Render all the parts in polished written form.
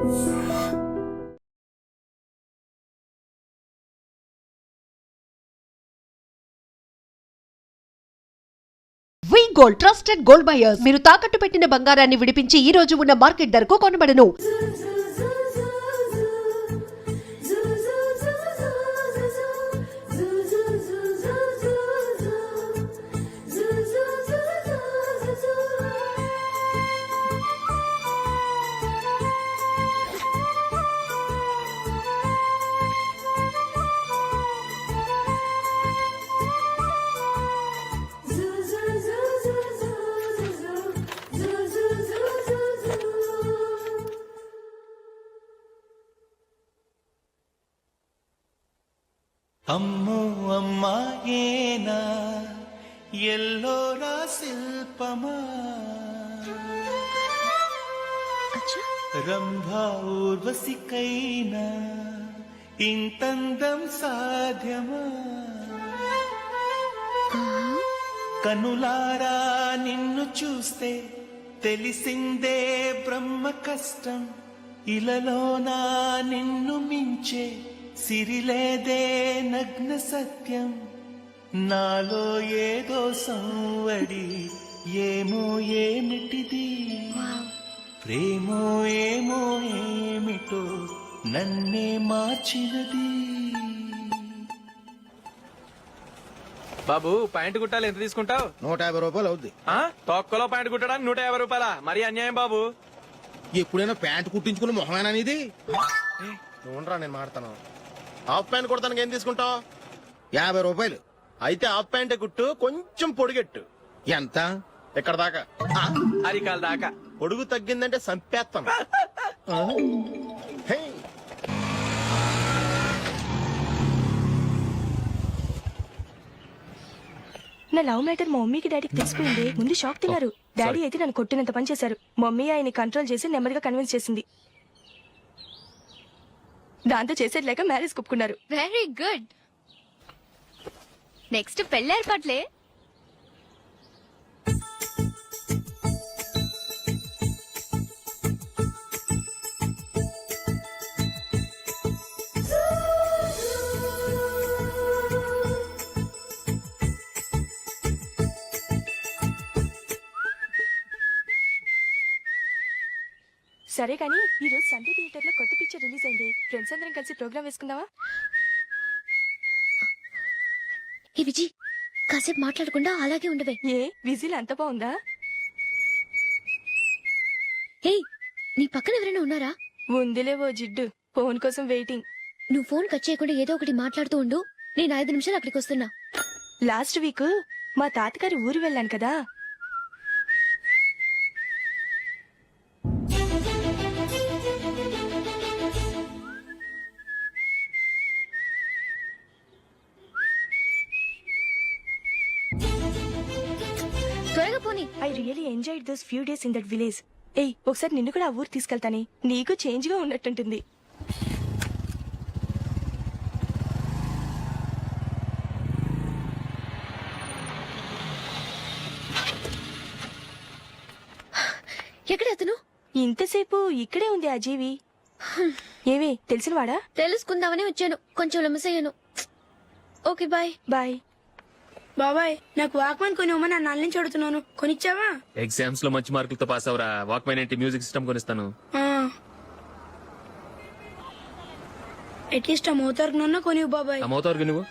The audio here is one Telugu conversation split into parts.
వి గోల్డ్ ట్రస్టెడ్ గోల్డ్ బయర్స్. మీరు తాకట్టు పెట్టిన బంగారాన్ని విడిపించి ఈ రోజు ఉన్న మార్కెట్ ధరకు కొనబడను. అమ్మో అమ్మాయేనా ఎల్లోరా శిల్పమా రంభా ఊర్వశికైనా ఇంతందం సాధ్యమా కనులారా నిన్ను చూస్తే తెలిసిందే బ్రహ్మ కష్టం ఇలలోనా నిన్ను మించే సిరిలేదే నగ్న సత్యం నాలో ఏదో సంవడి ఏమో ఏమిటిది ప్రేమో ఏమో ఏమిటో నన్నే మార్చినది. బాబు ప్యాంటు కుట్టాలి ఎంత తీసుకుంటావు? 150 రూపాయలు అవుద్ది. తొక్కలో ప్యాంటు కుట్టడానికి 150 రూపాయల? మరి అన్యాయం బాబు. ఎప్పుడైనా ప్యాంటు కుట్టించుకున్న మొహమేనా ఇది? చూడరా నేను మాడతాను. హాఫ్ ప్యాంట్ కుడతానికి ఏం తీసుకుంటావు? 50 రూపాయలు. అయితే హాఫ్ ప్యాంటే కుట్టు, కొంచెం పొడిగెట్టు. ఎంత? ఎక్కడ దాకా? అరికాల దాకా. పొడుగు తగ్గిందంటే సంపేస్తాను. హే. నా లవ్ మ్యాటర్ మా మమ్మీకి డాడీకి తెలిసిపోయింది. ముందు షాక్ తిన్నారు. డాడీ అయితే నన్ను కొట్టినంత పని చేశారు. మమ్మీ ఆయన్ని కంట్రోల్ చేసి నెమ్మదిగా కన్విన్స్ చేసింది. దాంతో చేసేది లేక మ్యారేజ్ ఒప్పుకున్నారు. Very good. నెక్స్ట్ పెళ్లి ఏర్పాట్లే. సరే కానీ ఈ రోజు సండే థియేటర్ లో కొత్త పిక్చర్ రిలీజ్ అయింది. ఫ్రెండ్స్ అందరం కలిసి ప్రోగ్రామ్ వేసుకుందామా? ఈ విజి కాసేపు మాట్లాడకుండా అలాగే ఉండవే. ఏ విజిల్ అంత బాగుందా? హే, నీ పక్కన ఎవరైనా ఉన్నారా? ఉందిలే ఓ జిడ్డు. ఫోన్ కోసం వెయిటింగ్. నువ్వు ఫోన్ కట్ చేయకుండా ఏదో ఒకటి మాట్లాడుతూ ఉండు. నేను 5 నిమిషాలు అక్కడికి వస్తున్నా. లాస్ట్ వీక్ మా తాతగారి ఊరు వెళ్ళాను కదా. I really enjoyed those few days in that village. ఏయ్, ఒకసారి నిన్ను కూడా ఆ ఊరు తీసుకెళ్తానే. నీకు చేంజ్ గా ఉన్నట్టుంటుంది. ఎక్కడ అతను? ఇంతసేపు ఇక్కడే ఉంది ఆ జీవి. ఏవే తెలిసినవాడా? తెలుసుకుందామని వచ్చాను. కొంచెం లెమసయ్యాను. Okay bye. బాయ్. బాబాయ్, నాకు వాక్మెన్ కొనివ్వమని నా నాన్న నుంచి అడుగుతున్నాను. కొనిచ్చావా? ఎగ్జామ్స్ లో మంచి మార్కులతో పాస్ అవరా. వాక్మెన్ ఏంటి, మ్యూజిక్ సిస్టమ్ కొనిస్తాను. అట్లీస్ట్ ఆ మోతార్కు నన్న కొనివ్వు బాబాయ్. ఆ మోతార్కు నువ్వు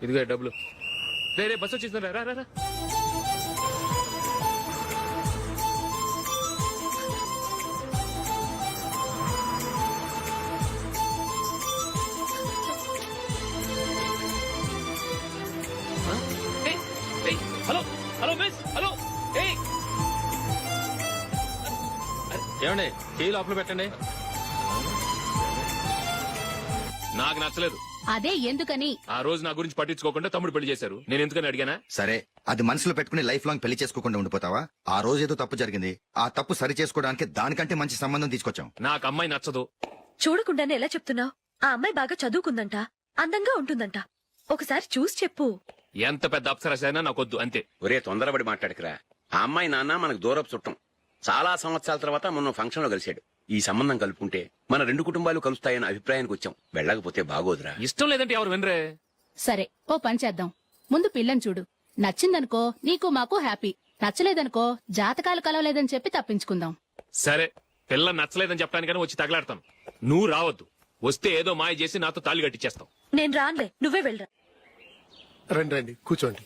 ఇదిగో డబ్బులు. రే బస్ వచ్చేసిందా? రా రా రా. Hello hello miss, hello. ఏమండి, టీ లోపల పెట్టండి. నాకు నచ్చలేదు. అదే ఎందుకని ఆ రోజు నా గురించి పట్టించుకోకుండా తమ్ముడు పెళ్లి చేశారు. నేను ఎందుకని అడిగానా? సరే అది మనసులో పెట్టుకుని లైఫ్ లాంగ్ పెళ్లి చేసుకోకుండా ఉండిపోతావా? ఆ రోజు ఏదో తప్పు జరిగింది, ఆ తప్పు సరి చేసుకోవడానికి దానికంటే మంచి సంబంధం తీసుకొచ్చాం. నాకు అమ్మాయి నచ్చదు. చూడకుండానే ఎలా చెప్తున్నావు? ఆ అమ్మాయి బాగా చదువుకుందంట, అందంగా ఉంటుందంట. ఒకసారి చూసి చెప్పు. ఎంత పెద్ద అప్సరసైనా నాకొద్దు అంతే. ఒరే తొందరపడి మాట్లాడకురా. ఆ అమ్మాయి నాన్న మనకు దూరపు చుట్టం. చాలా సంవత్సరాల తర్వాత మొన్న ఫంక్షన్ లో కలిశాడు. ఈ సంబంధం కలుపుకుంటే మన రెండు కుటుంబాలు కలుస్తాయన్న అభిప్రాయానికి వచ్చాం. వెళ్ళకపోతే బాగోదురా. ఇష్టం లేదంటే ఎవరు వినరే. సరే ఓ పని చేద్దాం. ముందు పిల్లని చూడు. నచ్చిందనుకో నీకు మాకు హ్యాపీ. నచ్చలేదనుకో జాతకాలు కలవలేదని చెప్పి తప్పించుకుందాం. సరే పిల్ల నచ్చలేదని చెప్పడానికని వచ్చి తగలాడతాను. నువ్వు రావద్దు. వస్తే ఏదో మాయ చేసి నాతో తాళి కట్టించేస్తావు. నేను రానులే, నువ్వే వెళ్ళరా. రండి రండి కూర్చోండి.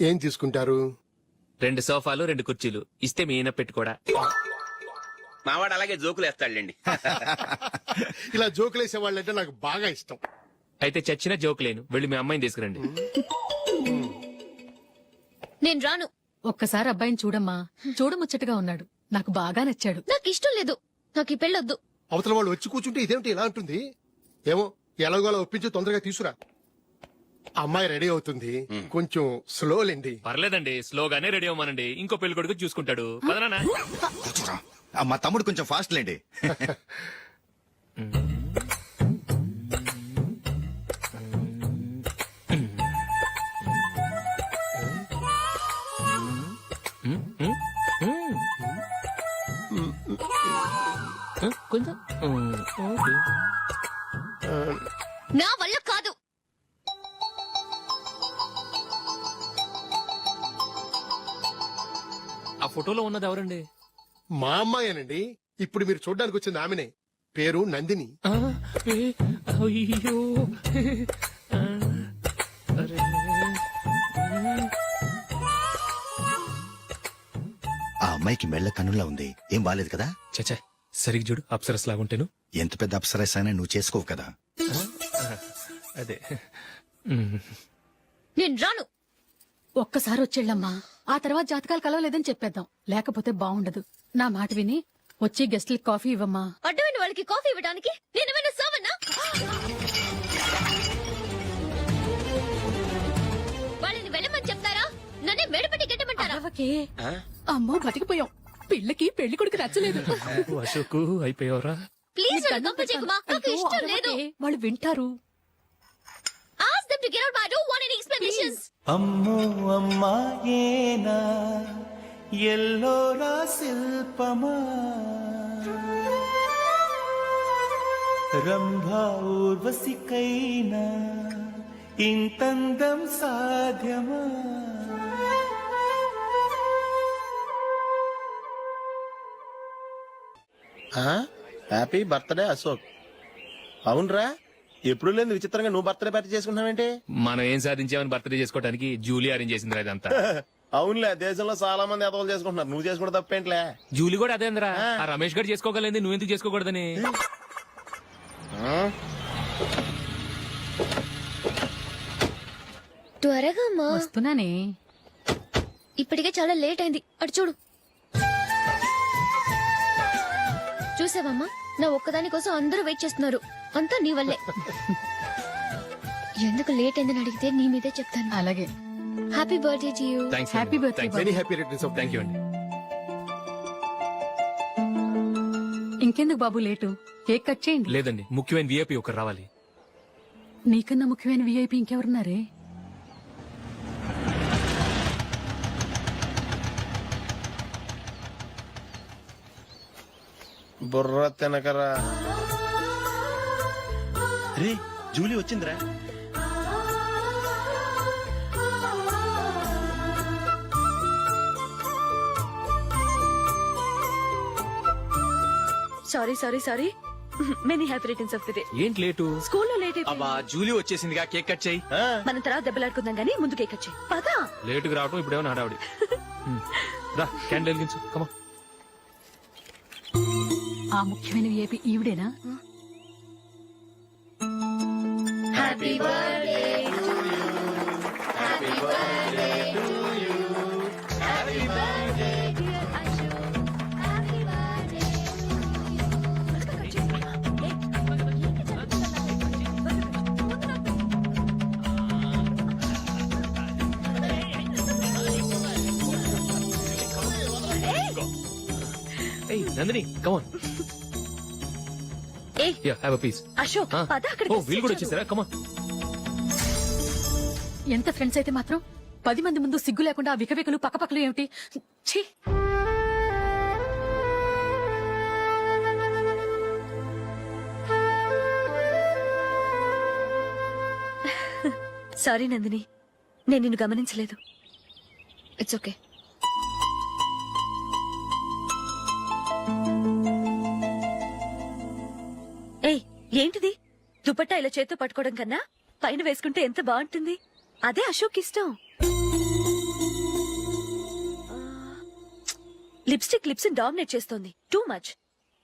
ఏం తీసుకుంటారు? 2 సోఫాలు 2 కుర్చీలు ఇస్తే మీ ఈయన పెట్టుకోడా. మావాడు అలాగే జోకులు వేస్తాడులేండి. ఇలా జోకులేసే వాళ్ళంటే నాకు బాగా ఇష్టం. అయితే చచ్చిన జోక్ లేను. వెళ్ళి మీ అమ్మాయిని తీసుకురండి. నేను రాను. ఒక్కసారి అబ్బాయిని చూడమ్మా. చూడముచ్చటగా ఉన్నాడు. నాకు బాగా నచ్చాడు. నాకు ఇష్టం లేదు. నాకు ఈ పెళ్ళొద్దు. అవతల వాళ్ళు వచ్చి కూర్చుంటే ఇదేమిటి ఇలా ఉంటుంది? ఏమో ఎలాగోలా ఒప్పించి తొందరగా తీసుకురా. అమ్మాయి రెడీ అవుతుంది, కొంచెం స్లో లేండి. పర్లేదండి, స్లోగానే రెడీ అవ్వమనండి. ఇంకో పెళ్లి కొడుకు చూసుకుంటాడు. పదనా. కూర్చోరా. మా తమ్ముడు కొంచెం ఫాస్ట్ లేండి. కొంచెం నా వల్ల కాదు. ఆ ఫోటోలో ఉన్నది ఎవరండి? మా అమ్మాయేనండి. ఇప్పుడు మీరు చూడడానికి వచ్చింది ఆమెనే. పేరు నందిని. అయ్యో ఆ అమ్మాయికి మెళ్ళ కన్నులా ఉంది. ఏం బాలేదు కదా? చచ్చా సరిగ్గా చూడు. అప్సరస్ లాగుంటేను. ఎంత పెద్ద అప్సరస్ అయినా నువ్వు చేసుకోవు కదా. అదే. నేను రాను. ఒక్కసారి వచ్చేళ్ళమ్మా. ఆ తర్వాత జాతకాలు కలవలేదని చెప్పేద్దాం. లేకపోతే బాగుండదు. నా మాట విని వచ్చి గెస్ట్లకి కాఫీ ఇవ్వమ్మా. అడ్డమైన వాళ్ళకి కాఫీ ఇవ్వడానికి నేనేమైనా సోమన్నా? వాళ్ళని వెళ్ళమని చెప్తారా? నన్నే మేడపట్టి గెట్టమంటారా? అరవకే. అమ్మో బతికిపోయాం. పిల్లకి పెళ్లి కొడుకు నచ్చలేదు. అశోకు అయిపోయావరా. ప్లీజ్ నన్ను కంపు చేయకుమా. నాకు ఇష్టం లేదు. వాళ్ళు వింటారు. Ask them to get out. I don't want any explanations. అమ్మో అమ్మాయేనా ఎల్లోరా శిల్పమా రంభా ఊర్వశికైనా ఇంతందం సాధ్యమా? Happy birthday Ashok. అవునరా, ఎప్పుడు లేదు విచిత్రంగా నువ్వు బర్త్డే పార్టీ చేసుకుంటున్నావేంటి? మనం ఏం సాధించామని బర్త్డే చేసుకోవడానికి జూలీ అరేంజ్ చేసింది ఇదంతా. అవునులే, దేశంలో చాలా మంది ఎదవలు చేసుకుంటున్నారు. నువ్వు చేసుకుంటే తప్పేంట్లే. జూలీ కూడా అదేంద్రా. ఆ రమేష్ గారు చేసుకోగలేదు, నువ్వెందుకు చేసుకోకూడదని. త్వరగా అమ్మా. వస్తున్నానే. ఇప్పటికే చాలా లేట్ అయింది. అటు చూడు. చూసావమ్మా, నా ఒక్కదాని కోసం అందరూ వెయిట్ చేస్తున్నారు. అంతా నీ వల్లే. ఎందుకు లేట్ అయిందని అడిగితే నీ మీదే చెప్తాను. అలాగే. Happy birthday to you. Thanks. Happy birthday. Very happy returns of. Thank you అండి. ఇంకెందుకు బాబు లేటు? కేక్ కట్ చేయండి. లేదండి, ముఖ్యమైన విఐపి ఒకరు రావాలి. నీకన్నా ముఖ్యమైన విఐపి ఇంకెవరున్నారే? బుర్ర తినకరా. రే జూలీ వచ్చిందిరా. Sorry sorry sorry. Many happy returns of the day. ఏంటి లేటు? స్కూల్లో లేట్ అబ్బా అయిపోయింది. జూలీ వచ్చేసిందిగా, కేక్ కట్ చేయి. మనం తర్వాత దెబ్బలాడుకుందాం గానీ ముందు కేక్ వచ్చి పదా. లేటుగా రావటం ఇప్పుడేమో హడావుడి. రా క్యాండిల్ వెలిగించు. కమా. ఆ ముఖ్యమైన విఐపి ఈవిడేనా? Happy birthday to you. Happy birthday to you. Happy birthday dear Ashok. Happy birthday to you. ఏయ్ నందిని కమాన్ ఏ yeah have a piece Ashok పద అక్కడికి ఓ వీళ్ళు కూడా వచ్చేసారా కమాన్. ఎంత ఫ్రెండ్స్ అయితే మాత్రం 10 మంది ముందు సిగ్గు లేకుండా ఆ వికవికలు పక్కపక్కలు ఏమిటి ఛీ! సారీ నందిని, నేను నిన్ను గమనించలేదు. It's okay. ఏయ్ ఏంటిది? దుపట్టా ఇలా చేత్తో పట్టుకోవడం కన్నా పైన వేసుకుంటే ఎంత బాగుంటుంది. అదే అశోక్ ఇష్టం. లిప్స్టిక్ లిప్స్ డామినేట్ చేస్తోంది. Too much.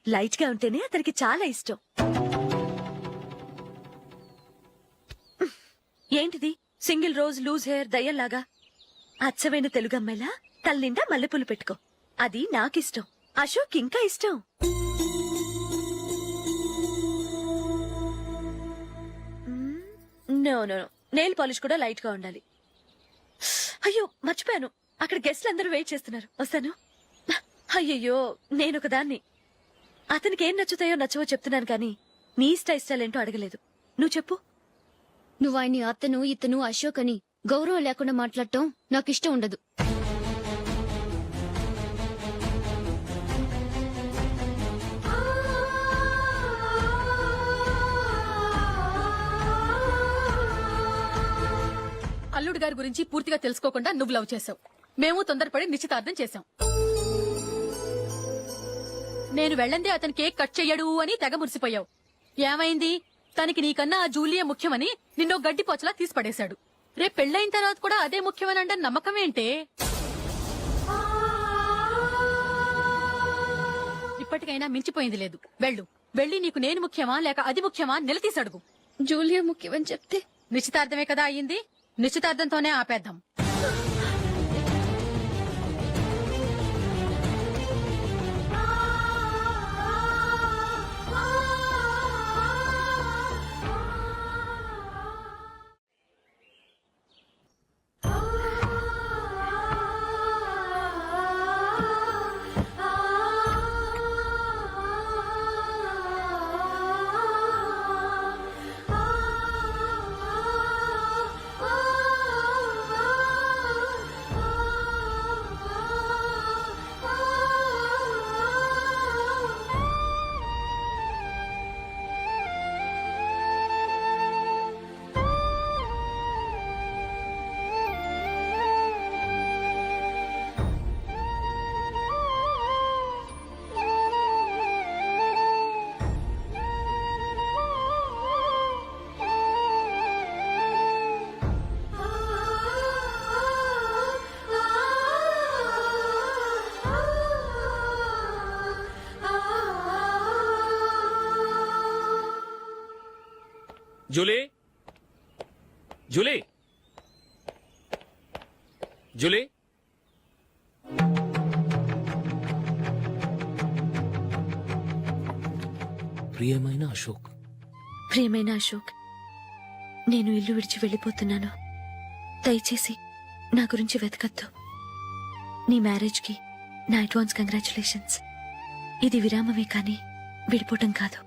లైట్ గా ఉంటేనే అతనికి చాలా ఇష్టం. ఏంటిది? సింగిల్ రోజ్ లూజ్ హెయిర్ దయ్యంలాగా. అచ్చమైన తెలుగు అమ్మాయిలా తల్లిండా మల్లెపూలు పెట్టుకో. అది నాకిష్టం. అశోక్ ఇంకా ఇష్టం. నో నో నెయిల్ పాలిష్ కూడా లైట్ గా ఉండాలి. అయ్యో మర్చిపోయాను, అక్కడ గెస్ట్లు అందరూ వెయిట్ చేస్తున్నారు. వస్తాను. అయ్యయ్యో నేనొక దాన్ని. అతనికి ఏం నచ్చుతాయో నచ్చవో చెప్తున్నాను కానీ నీ ఇష్టాలేంటో అడగలేదు. నువ్వు చెప్పు. నువ్వు ఆయన్ని అతను ఇతను అశోక్ అని గౌరవం లేకుండా మాట్లాడటం నాకు ఇష్టం ఉండదు. అల్లుడు గారి గురించి పూర్తిగా తెలుసుకోకుండా నువ్వు లవ్ చేసావు. మేము తొందరపడి నిశ్చితార్థం చేశాం. నేను వెళ్ళందే అతని కేక్ కట్ చెయ్యడు అని తెగ మురిసిపోయావు. ఏమైంది? తనకి నీకన్నా ఆ జూలియా ముఖ్యమని నిన్నో గడ్డి పోచలా తీసి పడేశాడు. రేపు పెళ్ళైన తర్వాత కూడా అదే ముఖ్యమని అంటే నమ్మకం ఏంటే? ఇప్పటికైనా మించిపోయింది లేదు. వెళ్ళి నీకు నేను ముఖ్యమా లేక అది ముఖ్యమా నిలదీసి అడుగు. జూలియా ముఖ్యమని చెప్తే నిశ్చితార్థమే కదా అయ్యింది. నిశ్చితార్థంతోనే ఆపేద్దాం. జూలీ జూలీ జూలీ ప్రియమైన అశోక్. ప్రియమైన అశోక్, నేను ఇల్లు విడిచి వెళ్ళిపోతున్నాను. దయచేసి నా గురించి వెతకద్దు. నీ మ్యారేజ్ కి నా అడ్వాన్స్ కంగ్రాచులేషన్స్. ఇది విరామమే కానీ విడిపోవటం కాదు.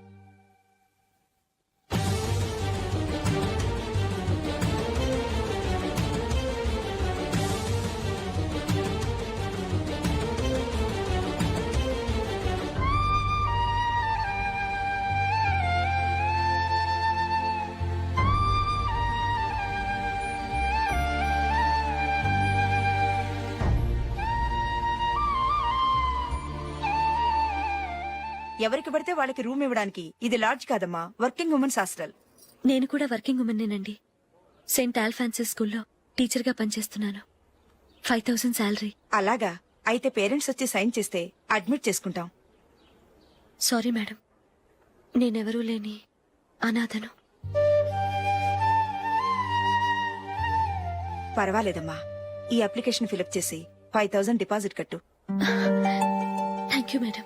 ఎవరికి పడితే వాళ్ళకి రూమ్ ఇవ్వడానికి ఇది లాడ్జ్ కాదమ్మా, వర్కింగ్ ఉమెన్స్ హాస్టల్. నేను కూడా వర్కింగ్ ఉమెన్నేనండి. సెయింట్ ఆల్ఫాన్సెస్ స్కూల్లో టీచర్గా పనిచేస్తున్నాను. 5000 శాలరీ. అలాగా? అయితే పేరెంట్స్ వచ్చి సైన్ చేస్తే అడ్మిట్ చేసుకుంటాం. సారీ మేడం, నేనెవరూ లేని అనాథను. పర్వాలేదమ్మా, ఈ అప్లికేషన్ ఫిలప్ చేసి 5000 డిపాజిట్ కట్టు. Thank you madam.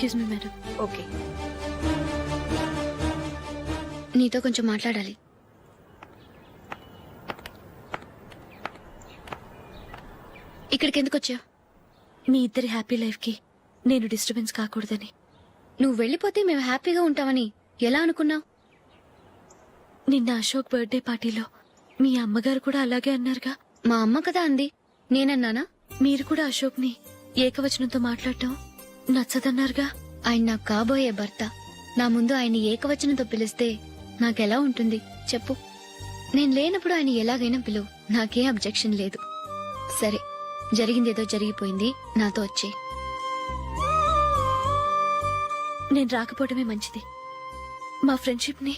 Excuse me madam. Okay. నీతో కొంచెం మాట్లాడాలి. ఇక్కడికి ఎందుకు వచ్చావు? మీ ఇద్దరి హ్యాపీ లైఫ్ కి నేను డిస్టర్బెన్స్ కాకూడదని. నువ్వు వెళ్ళిపోతే మేము హ్యాపీగా ఉంటామని ఎలా అనుకున్నావు? నిన్న అశోక్ బర్త్డే పార్టీలో మీ అమ్మగారు కూడా అలాగే అన్నారుగా. మా అమ్మ కదా అంది, నేనన్నానా? మీరు కూడా అశోక్ ని ఏకవచనంతో మాట్లాడటం నచ్చదన్నారుగా. ఆయన నాకు కాబోయే భర్త. నా ముందు ఆయన్ని ఏకవచనంతో పిలిస్తే నాకెలా ఉంటుంది చెప్పు? నేను లేనప్పుడు ఆయన ఎలాగైనా పిలువు, నాకేం అబ్జెక్షన్ లేదు. సరే, జరిగిందేదో జరిగిపోయింది, నాతో వచ్చే. నేను రాకపోవడమే మంచిది. మా ఫ్రెండ్షిప్ ని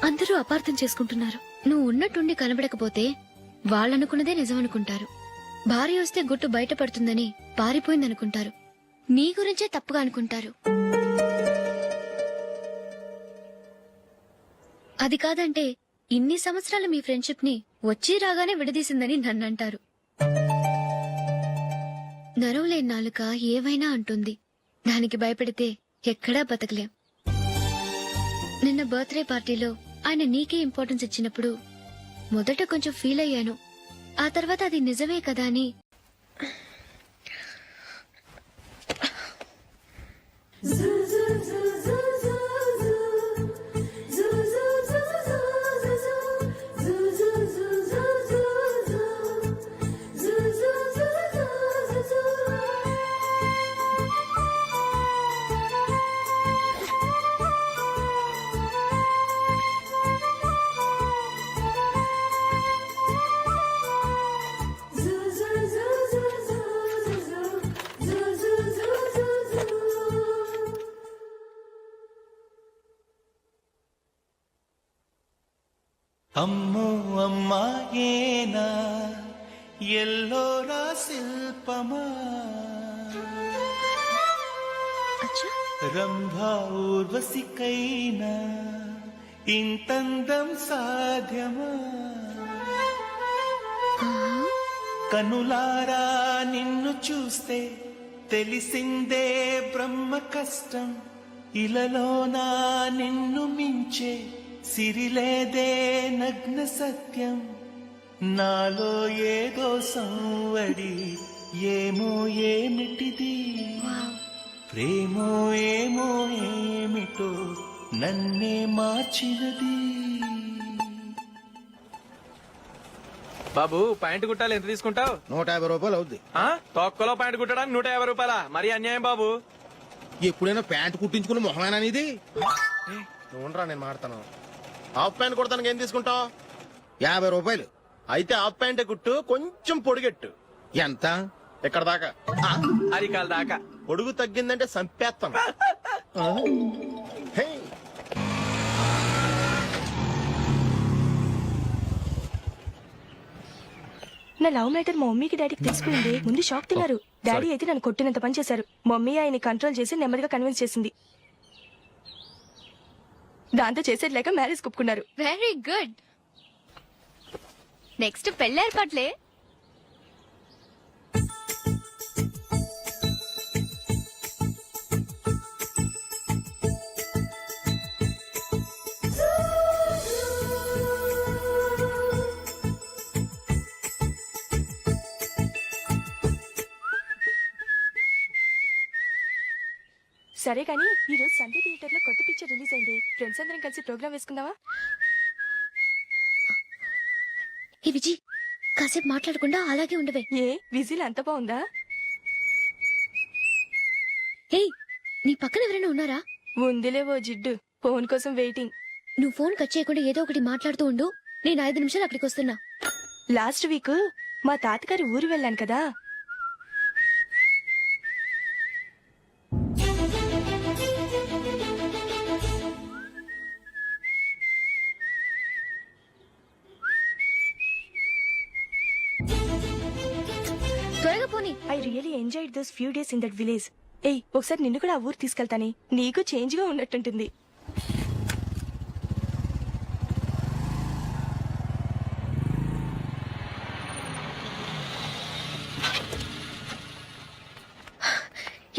అందరూ అపార్థం చేసుకుంటున్నారు. నువ్వు ఉన్నట్టుండి కనబడకపోతే వాళ్ళనుకున్నదే నిజమనుకుంటారు. భార్య వస్తే గుట్టు బయటపడుతుందని పారిపోయిందనుకుంటారు. నీ గురించే తప్పుగా అనుకుంటారు. అది కాదంటే ఇన్ని సంవత్సరాల మీ ఫ్రెండ్షిప్ ని వచ్చి రాగానే విడదీసిందని నన్నంటారు. నరవలేని నాలుక ఏవైనా అంటుంది. దానికి భయపడితే ఎక్కడా బతకలేం. నిన్న బర్త్డే పార్టీలో ఆయన నీకే ఇంపార్టెన్స్ ఇచ్చినప్పుడు మొదట కొంచెం ఫీల్ అయ్యాను. ఆ తర్వాత అది నిజమే కదా అని అమ్మో అమ్మాయేనా ఎల్లోరా శిల్పమా అచ్చా, రంభా ఊర్వశికైనా ఇంతందం సాధ్యమా కనులారా నిన్ను చూస్తే తెలిసిందే బ్రహ్మ కష్టం ఇలలోనా నిన్ను మించే సిరిలేదే నగ్న సత్యం నాలో ఏదో సంవడి ఏమో ఏమిటిది ప్రేమో ఏమో ఏమిటో నన్నే మార్చినది. బాబు ప్యాంటు కుట్టాలి, ఎంత తీసుకుంటావు? 150 రూపాయలు అవుద్ది. తొక్కలో ప్యాంటు కుట్టడానికి 150 రూపాయల? మరి అన్యాయం బాబు. ఎప్పుడైనా ప్యాంట్ కుట్టించుకున్న మొహమేనా ఇది? నువ్వురా, నేను మాడతాను. హాఫ్ ప్యాంట్ కుడతానికి ఏం తీసుకుంటావు? 50 రూపాయలు. అయితే హాఫ్ ప్యాంటే కుట్టు, కొంచెం పొడిగెట్టు. ఎంత? ఎక్కడ దాకా? అరికాల దాకా. పొడుగు తగ్గిందంటే సంపేస్తాం. హే, నా లవ్ మ్యాటర్ మా మమ్మీకి డాడీకి తెలిసిపోయింది. ముందు షాక్ తిన్నారు. డాడీ అయితే నన్ను కొట్టినంత పని చేశారు. మమ్మీ ఆయన్ని కంట్రోల్ చేసి నెమ్మదిగా కన్విన్స్ చేసింది. దాంతో చేసేది లేక మ్యారేజ్ ఒప్పుకున్నారు. Very good. నెక్స్ట్ పెళ్లి ఏర్పాట్లే. సరే కానీ ఈ రోజు సండే థియేటర్ లో కొత్త పిక్చర్ రిలీజ్ అయింది. ఫ్రెండ్స్ అందరం కలిసి ప్రోగ్రామ్ వేసుకుందామా? ఏ విజి, కాసేపు మాట్లాడకుండా అలాగే ఉండవే. ఏ విజిల్ అంత బాగుందా? ఏయ్, నీ పక్కన ఎవరైనా ఉన్నారా? ఉందిలే ఓ జిడ్డు, ఫోన్ కోసం వెయిటింగ్. నువ్వు ఫోన్ కట్ చేయకుండా ఏదో ఒకటి మాట్లాడుతూ ఉండు. నేను 5 నిమిషాలు అక్కడికి వస్తున్నా. లాస్ట్ వీక్ మా తాతగారి ఊరు వెళ్ళాను కదా. త్వరగా పోనీ. I really enjoyed those few days in that village. ఏయ్, ఒకసారి నిన్ను కూడా ఆ ఊరు తీసుకెళ్తానే, నీకు చేంజ్ గా ఉన్నట్టుంటుంది.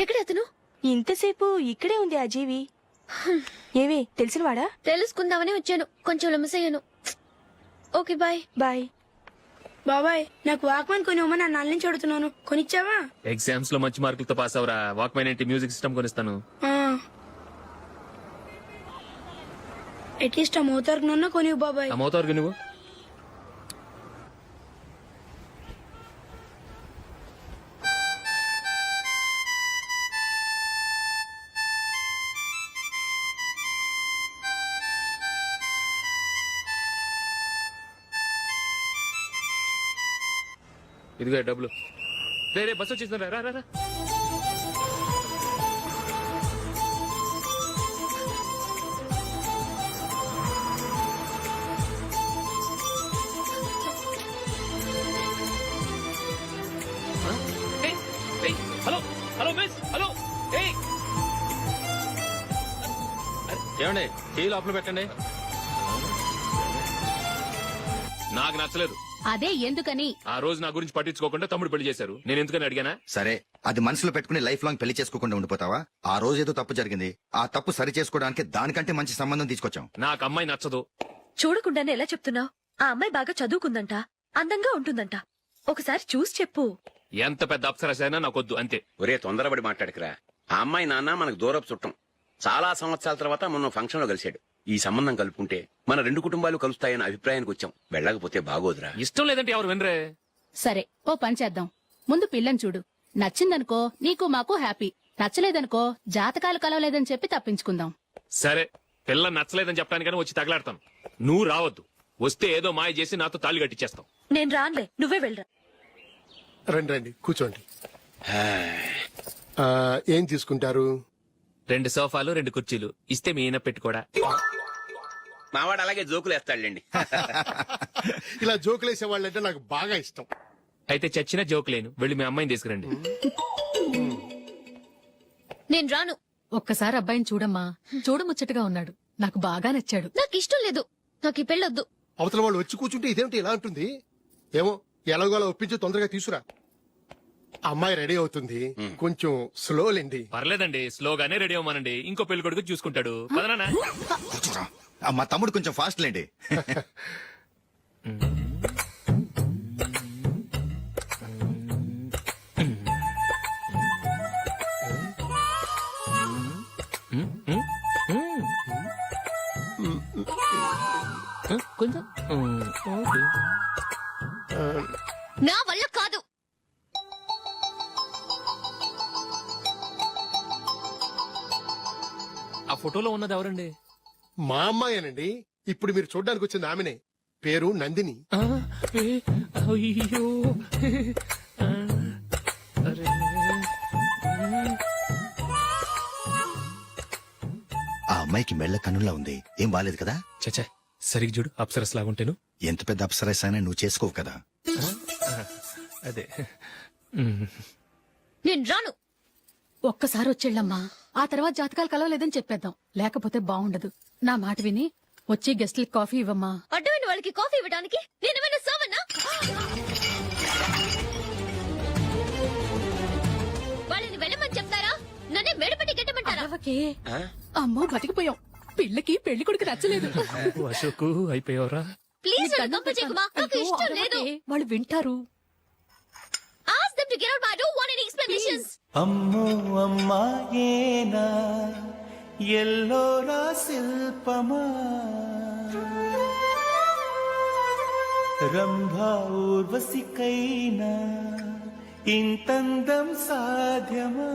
ఎక్కడ అతను? ఇంతసేపు ఇక్కడే ఉంది ఆ జీవి. ఏవే తెలిసినవాడా? తెలుసుకుందామని వచ్చాను, కొంచెం లెమసయ్యాను. Okay bye. బాయ్. బాబాయ్ నాకు వాక్మన్ కొని ఇవ్వమని నా నాన్న నుంచి అడుగుతున్నాను, కొనిచ్చావా? ఎగ్జామ్స్ లో మంచి మార్కులతో పాస్ అవరా, వాక్మెన్ ఏంటి మ్యూజిక్ సిస్టమ్ కొనిస్తాను. అట్లీస్ట్ ఆ మోతార్కు నన్న కొనివ్వు బాబాయ్. అమ్మవుతావు నువ్వు. ఇదిగో డబ్బులు. రే బస్ వచ్చేసిందా, రా రా రా. Hello hello miss, hello. ఏమండి టీ లోపల పెట్టండి. నాకు నచ్చలేదు. అదే ఎందుకని? ఆ రోజు నా గురించి పట్టించుకోకుండా తమ్ముడు పెళ్లి చేశారు. నేను ఎందుకని అడిగానా? సరే, అది మనసులో పెట్టుకుని లైఫ్ లాంగ్ పెళ్లి చేసుకోకుండా ఉండిపోతావా? ఆ రోజు ఏదో తప్పు జరిగింది, ఆ తప్పు సరి చేసుకోవడానికి దానికంటే మంచి సంబంధం తీసుకొచ్చాం. నాకు అమ్మాయి నచ్చదు. చూడకుండానే ఎలా చెప్తున్నావు? ఆ అమ్మాయి బాగా చదువుకుందంట, అందంగా ఉంటుందంట. ఒకసారి చూసి చెప్పు. ఎంత పెద్ద అప్సరసైనా నాకొద్దు, అంతే. ఒరే తొందరపడి మాట్లాడకురా. ఆ అమ్మాయి నాన్న మనకు దూరపు చుట్టం. చాలా సంవత్సరాల తర్వాత మొన్న ఫంక్షన్ లో కలిశాడు. ఈ సంబంధం కలుపుకుంటే మన రెండు కుటుంబాలు కలుస్తాయన్న అభిప్రాయానికి వచ్చాం. వెళ్ళకపోతే బాగోదురా. ఇష్టం లేదంటే ఎవరు వినరే. సరే, ఓ పని చేద్దాం. ముందు పిల్లని చూడు. నచ్చిందనుకో నీకు మాకు హ్యాపీ, నచ్చలేదనుకో జాతకాలు కలవలేదని చెప్పి తప్పించుకుందాం. సరే, పిల్ల నచ్చలేదని చెప్పడానికని వచ్చి తగలాడతాను. నువ్వు రావద్దు. వస్తే ఏదో మాయ చేసి నాతో తాళి కట్టించేస్తావు. నేను రానులే, నువ్వే వెళ్ళరా. రండి రండి కూర్చోండి. ఏం తీసుకుంటారు? 2 సోఫాలు 2 కుర్చీలు ఇస్తే మీ ఈయన పెట్టుకోడా. మావాడు అలాగే జోకులు వేస్తాడులేండి. ఇలా జోకులేసే వాళ్ళంటే నాకు బాగా ఇష్టం. అయితే చచ్చిన జోక్ లేను. వెళ్ళి మీ అమ్మాయిని తీసుకురండి. నేను రాను. ఒక్కసారి అబ్బాయిని చూడమ్మా, చూడముచ్చటగా ఉన్నాడు. నాకు బాగా నచ్చాడు. నాకు ఇష్టం లేదు, నాకు ఈ పెళ్ళొద్దు. అవతల వాళ్ళు వచ్చి కూర్చుంటే ఇదేమిటి ఇలా ఉంటుంది? ఏమో ఎలాగోలా ఒప్పించి తొందరగా తీసురా. అమ్మాయి రెడీ అవుతుంది, కొంచెం స్లో లేండి. పర్లేదండి, స్లోగానే రెడీ అవ్వమనండి. ఇంకో పెళ్లి కొడుకు చూసుకుంటాడు. పదనా. కూర్చోరా. మా తమ్ముడు కొంచెం ఫాస్ట్ లేండి. కొంచెం నా వల్ల కాదు. ఆ ఫోటోలో ఉన్నది ఎవరండి? మా అమ్మాయేనండి. ఇప్పుడు మీరు చూడడానికి వచ్చింది ఆమెనే. పేరు నందిని. అయ్యో, ఆ అమ్మాయికి మెళ్ళ కన్నులా ఉంది, ఏం బాలేదు కదా? చచ్చా, సరిగ్గా చూడు, అప్సరస్ లాగుంటేను. ఎంత పెద్ద అప్సరస్ అయినా నువ్వు చేసుకోవు కదా. అదే. నేను రాను. ఒక్కసారి వచ్చేళ్ళమ్మా, ఆ తర్వాత జాతకాలు కలవలేదని చెప్పేద్దాం. లేకపోతే బాగుండదు. నా మాట విని వచ్చి గెస్ట్లకి కాఫీ ఇవ్వమ్మా. అడ్డమైన వాళ్ళకి కాఫీ ఇవ్వడానికి నేనేమైనా సోమన్నా? వాళ్ళని వెళ్ళమని చెప్తారా, నన్నే మేడపట్టి గెట్టమంటారా? అరవకే. అమ్మో బతికిపోయాం. పిల్లకి పెళ్లి కొడుకు నచ్చలేదు. అశోకు అయిపోయావరా. ప్లీజ్ పంపించేకుమా, నాకు అయ్యో, ఇష్టం లేదు. అరవకే. వాళ్ళు వింటారు. Ask them to get out, but I don't want any explanations. అమ్మో అమ్మాయేనా ఎల్లోరా శిల్పమా రంభా ఊర్వశికైనా ఇంతందం సాధ్యమా?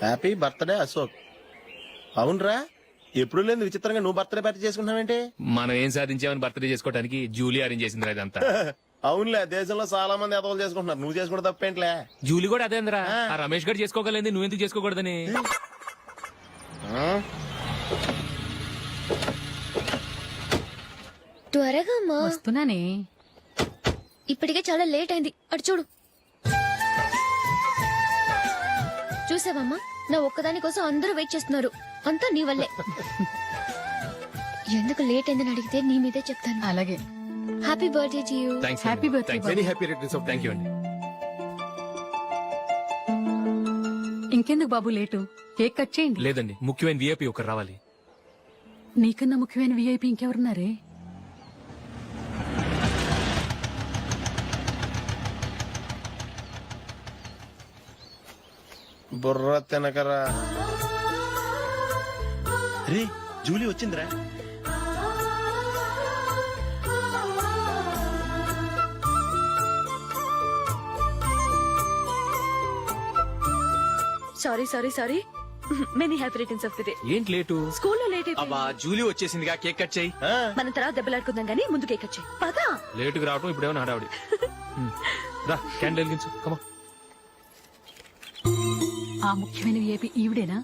Happy birthday Ashok. అవునరా, ఎప్పుడు లేదు విచిత్రంగా నువ్వు బర్త్డే పార్టీ చేసుకుంటున్నావేంటి? మనం ఏం సాధించామని బర్త్డే చేసుకోవడానికి జూలీ అరేంజ్ చేసింది ఇదంతా. అవునులే, దేశంలో చాలా మంది ఎదవలు చేసుకుంటున్నారు, నువ్వు చేసుకుంటే తప్పేంట్లే. జూలీ కూడా అదేంద్రా. ఆ రమేష్ గారు చేసుకోగలేదు, నువ్వెందుకు చేసుకోకూడదని. త్వరగా అమ్మా. వస్తున్నానే. ఇప్పటికే చాలా లేట్ అయింది, అటు చూడు. చూసావమ్మా, నా ఒక్కదాని కోసం అందరూ వెయిట్ చేస్తున్నారు. అంతా నీ వల్లే. ఎందుకు లేట్ అయిందని అడిగితే నీ మీదే చెప్తాను. అలాగే. Happy birthday to you. Thanks Happy birthday, very happy returns of thank you అండి. ఇంకెందుకు బాబు లేటు, కేక్ కట్ చేయండి. లేదండి, ముఖ్యమైన విఐపి ఒకరు రావాలి. నీకన్నా ముఖ్యమైన విఐపి ఇంకెవరున్నారే? బుర్ర తినకరా. రే జూలీ వచ్చిందిరా. Sorry sorry sorry. Many happy returns of the day. ఏంటి లేటు? స్కూల్లో లేట్ అబ్బా అయిపోయింది. జూలీ వచ్చేసిందిగా కేక్ కట్ చేయి. మనం తర్వాత దెబ్బలాడుకుందాం గానీ ముందు కేక్ వచ్చాయి పదా. లేటుగా రావటం ఇప్పుడేమో హడావిడి. రా క్యాండిల్ వెలిగించు, కమా. ఆ ముఖ్యమైన VIP ఈవిడేనా?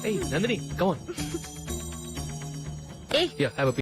Hey, Nandini, come on. Hey. Yeah, have a piece.